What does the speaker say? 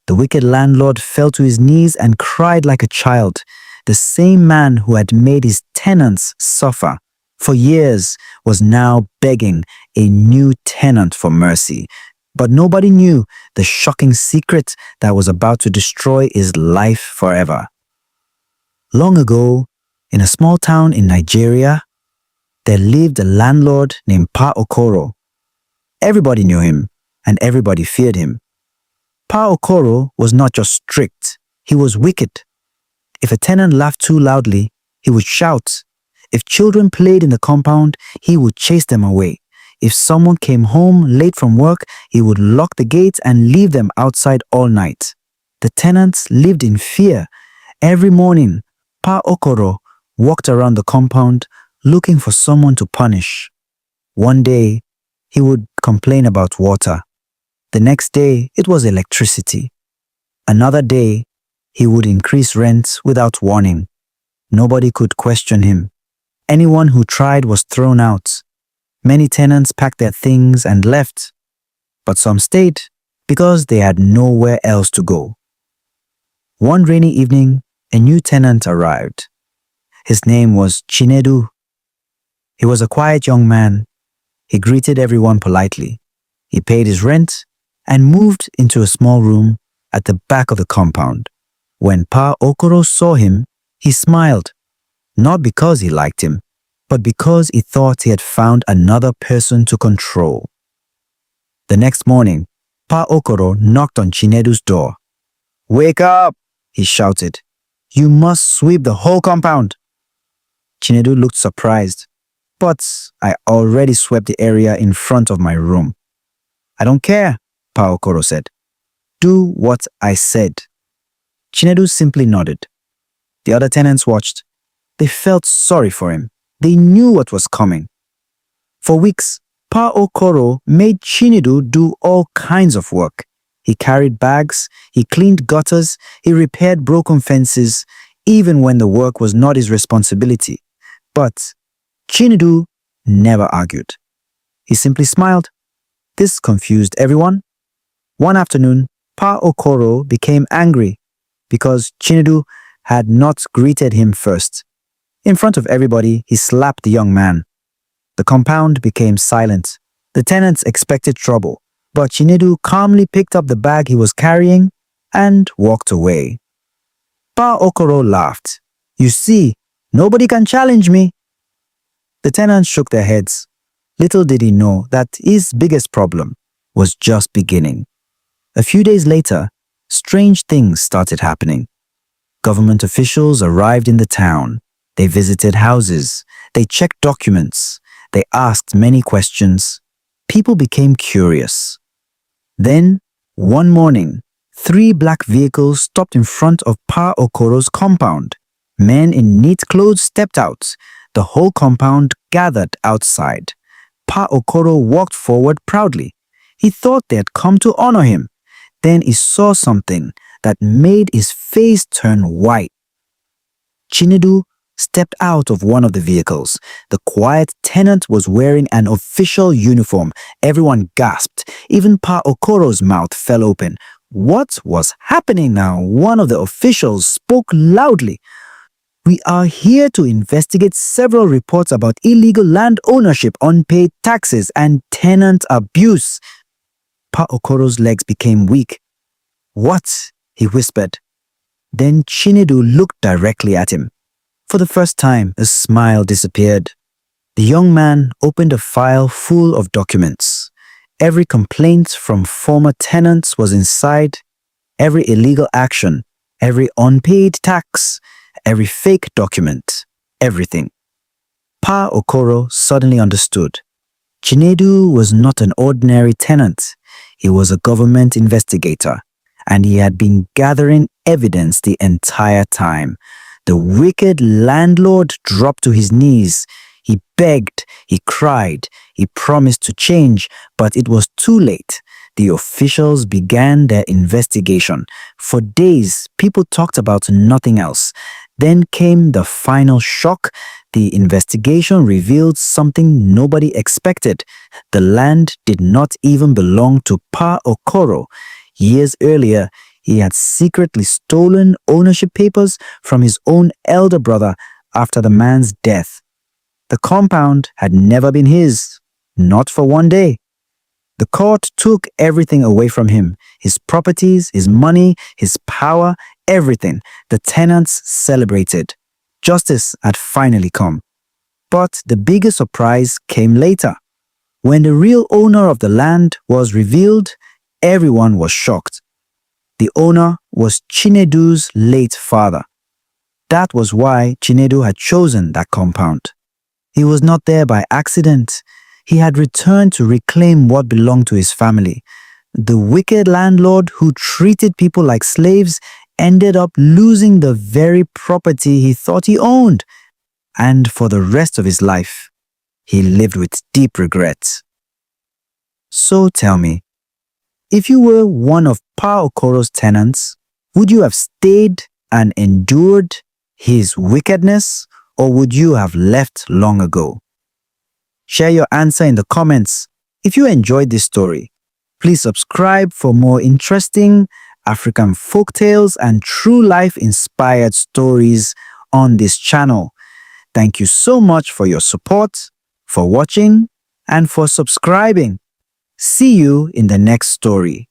The wicked landlord fell to his knees and cried like a child. The same man who had made his tenants suffer for years was now begging a new tenant for mercy. But nobody knew the shocking secret that was about to destroy his life forever. Long ago, in a small town in Nigeria, there lived a landlord named Pa Okoro. Everybody knew him and everybody feared him. Pa Okoro was not just strict, he was wicked. If a tenant laughed too loudly, he would shout. If children played in the compound, he would chase them away. If someone came home late from work, he would lock the gates and leave them outside all night. The tenants lived in fear. Every morning, Pa Okoro walked around the compound looking for someone to punish. One day, he would complain about water. The next day, it was electricity. Another day, he would increase rent without warning. Nobody could question him. Anyone who tried was thrown out. Many tenants packed their things and left, but some stayed because they had nowhere else to go. One rainy evening, a new tenant arrived. His name was Chinedu. He was a quiet young man. He greeted everyone politely. He paid his rent and moved into a small room at the back of the compound. When Pa Okoro saw him, he smiled, not because he liked him, but because he thought he had found another person to control. The next morning, Pa Okoro knocked on Chinedu's door. "Wake up!" he shouted. "You must sweep the whole compound." Chinedu looked surprised. "But I already swept the area in front of my room." "I don't care," Pa Okoro said. "Do what I said." Chinedu simply nodded. The other tenants watched. They felt sorry for him. They knew what was coming. For weeks, Pa Okoro made Chinedu do all kinds of work. He carried bags, he cleaned gutters, he repaired broken fences, even when the work was not his responsibility. But Chinedu never argued. He simply smiled. This confused everyone. One afternoon, Pa Okoro became angry because Chinedu had not greeted him first. In front of everybody, he slapped the young man. The compound became silent. The tenants expected trouble, but Chinedu calmly picked up the bag he was carrying and walked away. Pa Okoro laughed. "You see, nobody can challenge me." The tenants shook their heads. Little did he know that his biggest problem was just beginning. A few days later, strange things started happening. Government officials arrived in the town. They visited houses. They checked documents. They asked many questions. People became curious. Then, one morning, 3 black vehicles stopped in front of Pa Okoro's compound. Men in neat clothes stepped out. The whole compound gathered outside. Pa Okoro walked forward proudly. He thought they had come to honor him. Then he saw something that made his face turn white. Chinedu stepped out of one of the vehicles. The quiet tenant was wearing an official uniform. Everyone gasped. Even Pa Okoro's mouth fell open. What was happening now? One of the officials spoke loudly. "We are here to investigate several reports about illegal land ownership, unpaid taxes, and tenant abuse." Pa Okoro's legs became weak. "What?" he whispered. Then Chinedu looked directly at him. For the first time, a smile disappeared. The young man opened a file full of documents. Every complaint from former tenants was inside. Every illegal action, every unpaid tax, every fake document, everything. Pa Okoro suddenly understood. Chinedu was not an ordinary tenant. He was a government investigator, and he had been gathering evidence the entire time. The wicked landlord dropped to his knees. He begged, he cried, he promised to change, but it was too late. The officials began their investigation. For days, people talked about nothing else. Then came the final shock. The investigation revealed something nobody expected. The land did not even belong to Pa Okoro. Years earlier, he had secretly stolen ownership papers from his own elder brother after the man's death. The compound had never been his, not for one day. The court took everything away from him, his properties, his money, his power, everything. The tenants celebrated. Justice had finally come. But the biggest surprise came later. When the real owner of the land was revealed, everyone was shocked. The owner was Chinedu's late father. That was why Chinedu had chosen that compound. He was not there by accident. He had returned to reclaim what belonged to his family. The wicked landlord who treated people like slaves ended up losing the very property he thought he owned. And for the rest of his life, he lived with deep regret. So tell me, if you were one of Pa Okoro's tenants, would you have stayed and endured his wickedness, or would you have left long ago? Share your answer in the comments. If you enjoyed this story, please subscribe for more interesting African folktales and true life inspired stories on this channel. Thank you so much for your support, for watching, and for subscribing. See you in the next story.